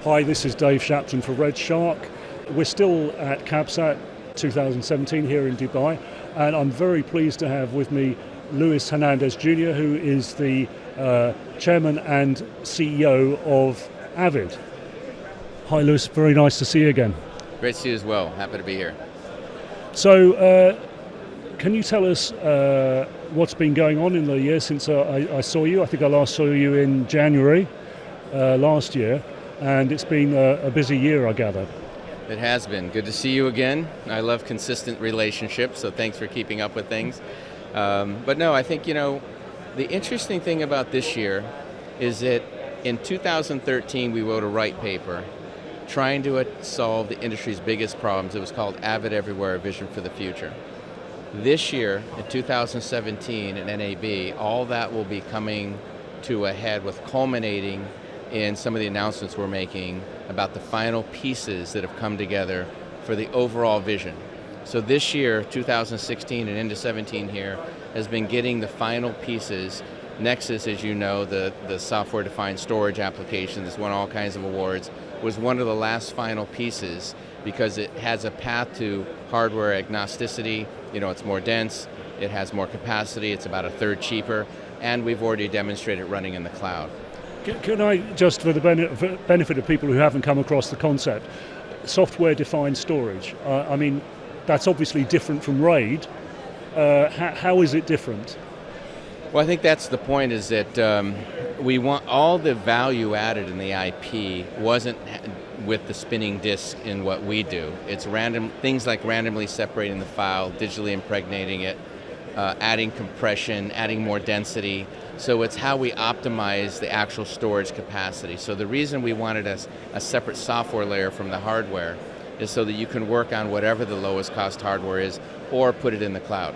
Hi, this is Dave Shapton for RedShark. We're still at CABSAT 2017 here in Dubai, and I'm very pleased to have with me Luis Hernandez Jr., who is the chairman and CEO of AVID. Hi Luis, very nice to see you again. Great to see you as well, happy to be here. So, can you tell us what's been going on in the year since I saw you? I think I last saw you in January last year, and it's been a busy year, I gather. It has been. Good to see you again. I love consistent relationships, so thanks for keeping up with things. But no, I think, the interesting thing about this year is that in 2013 we wrote a white paper trying to solve the industry's biggest problems. It was called AVID Everywhere, A Vision for the Future. This year, in 2017 at NAB, all that will be coming to a head with culminating in some of the announcements we're making about the final pieces that have come together for the overall vision. So this year, 2016 and into 17 here, has been getting the final pieces. Nexus, as you know, the software-defined storage application that's won all kinds of awards, was one of the last final pieces because it has a path to hardware agnosticity. It's more dense, it has more capacity, it's about a third cheaper, and we've already demonstrated running in the cloud. Can I, just for the benefit of people who haven't come across the concept, software-defined storage, that's obviously different from RAID. How is it different? Well, I think that's the point, is that we want all the value added in the IP wasn't with the spinning disk in what we do. It's random things like randomly separating the file, digitally impregnating it, adding compression, adding more density. So it's how we optimize the actual storage capacity. So the reason we wanted a separate software layer from the hardware is so that you can work on whatever the lowest cost hardware is or put it in the cloud.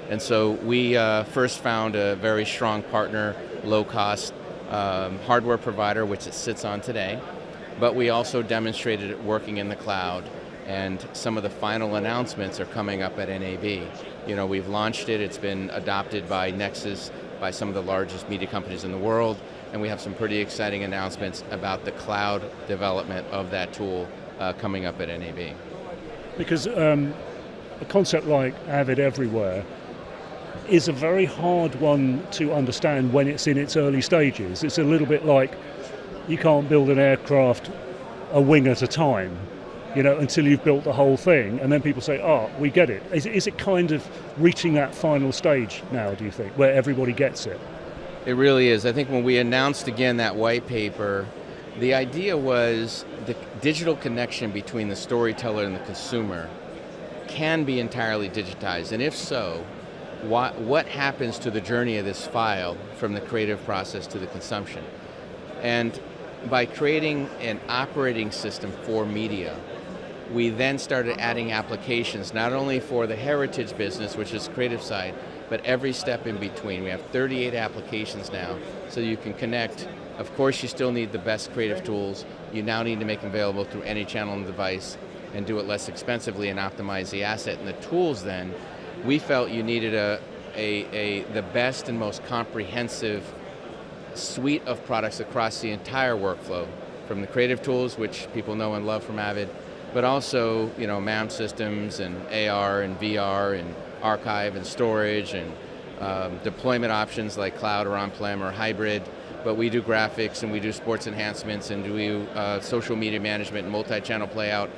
And so we first found a very strong partner, low cost hardware provider, which it sits on today, but we also demonstrated it working in the cloud, and some of the final announcements are coming up at NAB. We've launched it, it's been adopted by Nexus, by some of the largest media companies in the world, and we have some pretty exciting announcements about the cloud development of that tool coming up at NAB. Because a concept like AVID Everywhere is a very hard one to understand when it's in its early stages. It's a little bit like you can't build an aircraft a wing at a time, until you've built the whole thing, and then people say, we get it. Is it kind of reaching that final stage now, do you think, where everybody gets it? It really is. I think when we announced again that white paper, the idea was the digital connection between the storyteller and the consumer can be entirely digitized, and if so, what happens to the journey of this file from the creative process to the consumption? And by creating an operating system for media, we then started adding applications, not only for the heritage business, which is creative side, but every step in between. We have 38 applications now, so you can connect. Of course, you still need the best creative tools. You now need to make them available through any channel on the device and do it less expensively and optimize the asset. And the tools then, we felt you needed the best and most comprehensive suite of products across the entire workflow, from the creative tools, which people know and love from AVID, but also MAM systems and AR and VR and archive and storage and deployment options like cloud or on-prem or hybrid. But we do graphics and we do sports enhancements and do social media management and multi-channel playout.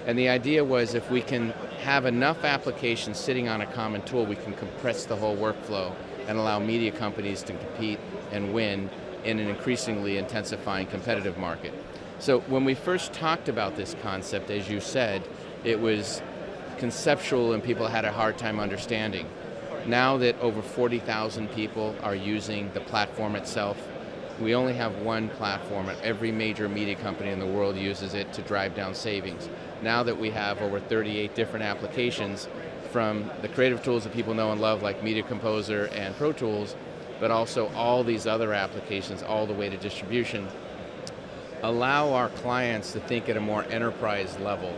And the idea was, if we can have enough applications sitting on a common tool, we can compress the whole workflow and allow media companies to compete and win in an increasingly intensifying competitive market. So when we first talked about this concept, as you said, it was conceptual and people had a hard time understanding. Now that over 40,000 people are using the platform itself, we only have one platform, and every major media company in the world uses it to drive down savings. Now that we have over 38 different applications, from the creative tools that people know and love like Media Composer and Pro Tools, but also all these other applications all the way to distribution, allow our clients to think at a more enterprise level.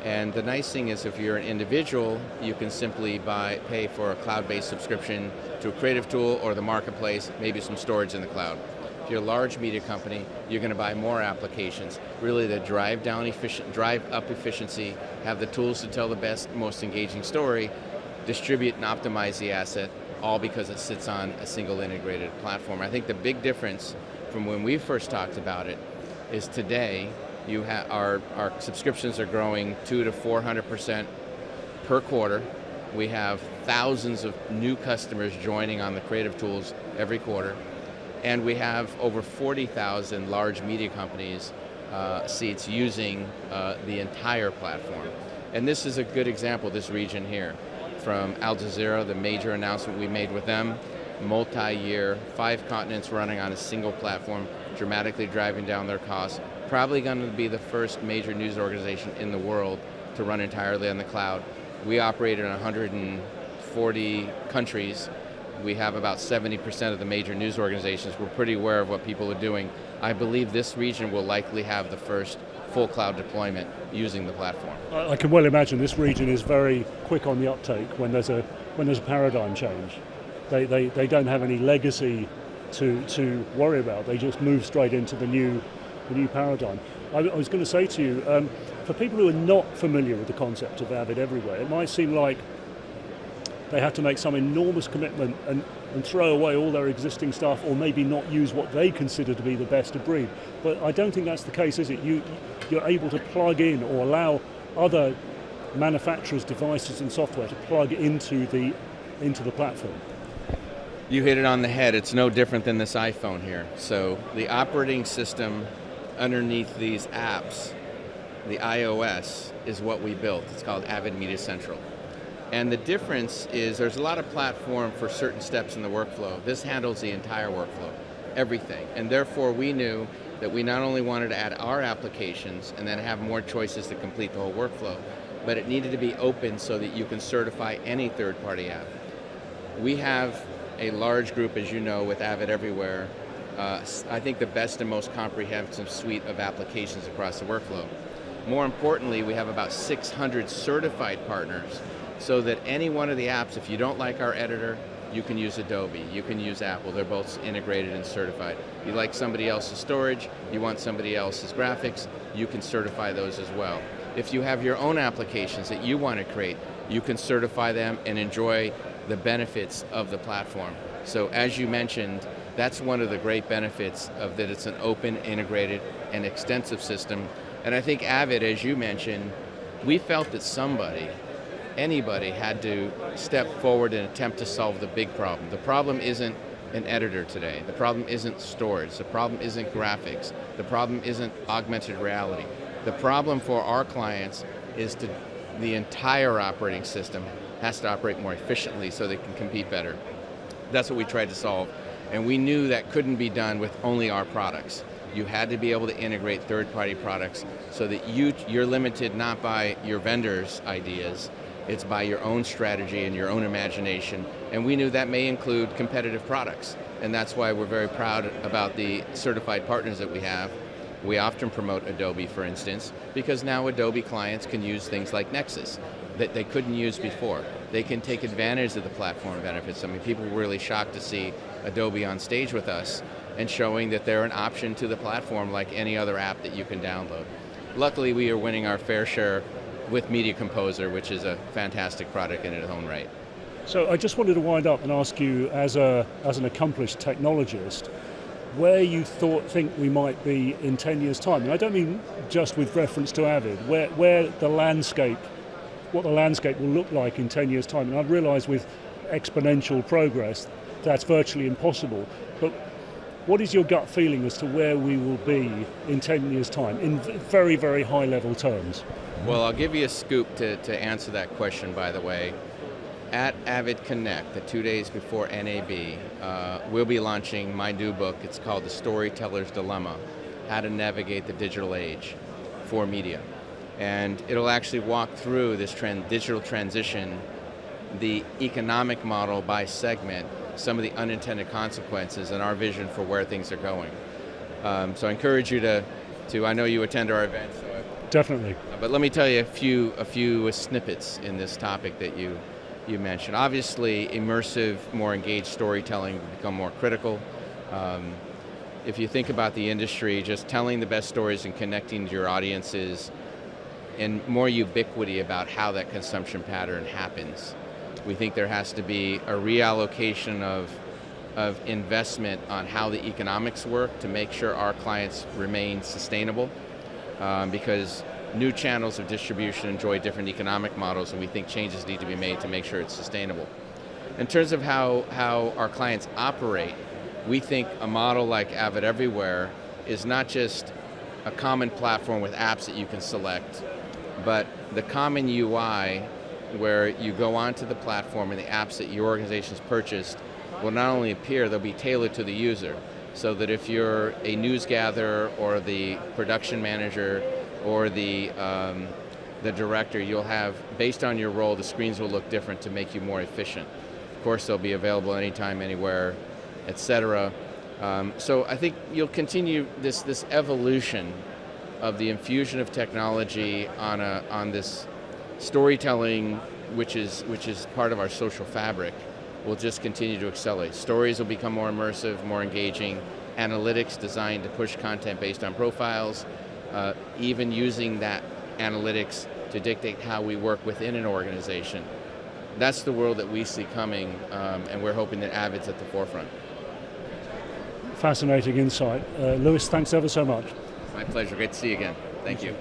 And the nice thing is, if you're an individual, you can simply pay for a cloud-based subscription to a creative tool or the marketplace, maybe some storage in the cloud. If If you're a large media company, you're going to buy more applications, really to drive up efficiency, have the tools to tell the best, most engaging story, distribute and optimize the asset, all because it sits on a single integrated platform. I think the big difference from when we first talked about it is today our subscriptions are growing 200 to 400% per quarter. We have thousands of new customers joining on the creative tools every quarter, and we have over 40,000 large media companies seats using the entire platform. And this is a good example, this region here. From Al Jazeera, the major announcement we made with them, multi-year, 5 continents running on a single platform, dramatically driving down their costs. Probably going to be the first major news organization in the world to run entirely on the cloud. We operate in 140 countries. We have about 70% of the major news organizations. We're pretty aware of what people are doing. I believe this region will likely have the first full cloud deployment using the platform. I can well imagine this region is very quick on the uptake when there's a paradigm change. They don't have any legacy to worry about. They just move straight into the new paradigm. I was going to say to you, for people who are not familiar with the concept of AVID Everywhere, it might seem like they have to make some enormous commitment and throw away all their existing stuff, or maybe not use what they consider to be the best of breed. But I don't think that's the case, is it? You're able to plug in or allow other manufacturers' devices and software to plug into the platform. You hit it on the head. It's no different than this iPhone here. So the operating system underneath these apps, the iOS, is what we built. It's called AVID Media Central. And the difference is there's a lot of platform for certain steps in the workflow. This handles the entire workflow, everything. And therefore we knew that we not only wanted to add our applications and then have more choices to complete the whole workflow, but it needed to be open so that you can certify any third-party app. We have a large group, as you know, with AVID Everywhere. I think the best and most comprehensive suite of applications across the workflow. More importantly, we have about 600 certified partners, so that any one of the apps, if you don't like our editor, you can use Adobe, you can use Apple. They're both integrated and certified. You like somebody else's storage, you want somebody else's graphics, you can certify those as well. If you have your own applications that you want to create, you can certify them and enjoy the benefits of the platform. So as you mentioned, that's one of the great benefits of that it's an open, integrated, and extensive system. And I think AVID, as you mentioned, we felt that anybody had to step forward and attempt to solve the big problem. The problem isn't an editor today. The problem isn't storage. The problem isn't graphics. The problem isn't augmented reality. The problem for our clients is the entire operating system has to operate more efficiently so they can compete better. That's what we tried to solve. And we knew that couldn't be done with only our products. You had to be able to integrate third-party products so that you're limited not by your vendors' ideas, it's by your own strategy and your own imagination. And we knew that may include competitive products. And that's why we're very proud about the certified partners that we have. We often promote Adobe, for instance, because now Adobe clients can use things like Nexus that they couldn't use before. They can take advantage of the platform benefits. I mean, people were really shocked to see Adobe on stage with us and showing that they're an option to the platform like any other app that you can download. Luckily, we are winning our fair share with Media Composer, which is a fantastic product in its own right. So I just wanted to wind up and ask you, as an accomplished technologist, where you think we might be in 10 years' time. And I don't mean just with reference to AVID, where the landscape, what the landscape will look like in 10 years' time. And I realise with exponential progress, that's virtually impossible. But what is your gut feeling as to where we will be in 10 years' time, in very, very high level terms? Well, I'll give you a scoop to answer that question, by the way. At AVID Connect, the 2 days before NAB, we'll be launching my new book. It's called The Storyteller's Dilemma, How to Navigate the Digital Age for Media. And it'll actually walk through this digital transition, the economic model by segment, some of the unintended consequences, and our vision for where things are going. So I encourage you to I know you attend our events. So Definitely. But let me tell you a few snippets in this topic that you mentioned. Obviously, immersive, more engaged storytelling will become more critical. if you think about the industry, just telling the best stories and connecting to your audiences, and more ubiquity about how that consumption pattern happens. We think there has to be a reallocation of investment on how the economics work to make sure our clients remain sustainable, because new channels of distribution enjoy different economic models, and we think changes need to be made to make sure it's sustainable. In terms of how our clients operate, we think a model like AVID Everywhere is not just a common platform with apps that you can select, but the common UI where you go onto the platform and the apps that your organization's purchased will not only appear, they'll be tailored to the user. So that if you're a news gatherer or the production manager or the director, you'll have, based on your role, the screens will look different to make you more efficient. Of course, they'll be available anytime, anywhere, etc. So I think you'll continue this evolution of the infusion of technology on this storytelling, which is part of our social fabric, will just continue to accelerate. Stories will become more immersive, more engaging. Analytics designed to push content based on profiles, even using that analytics to dictate how we work within an organization. That's the world that we see coming, and we're hoping that AVID's at the forefront. Fascinating insight. Lewis, thanks ever so much. My pleasure. Great to see you again. Thank you.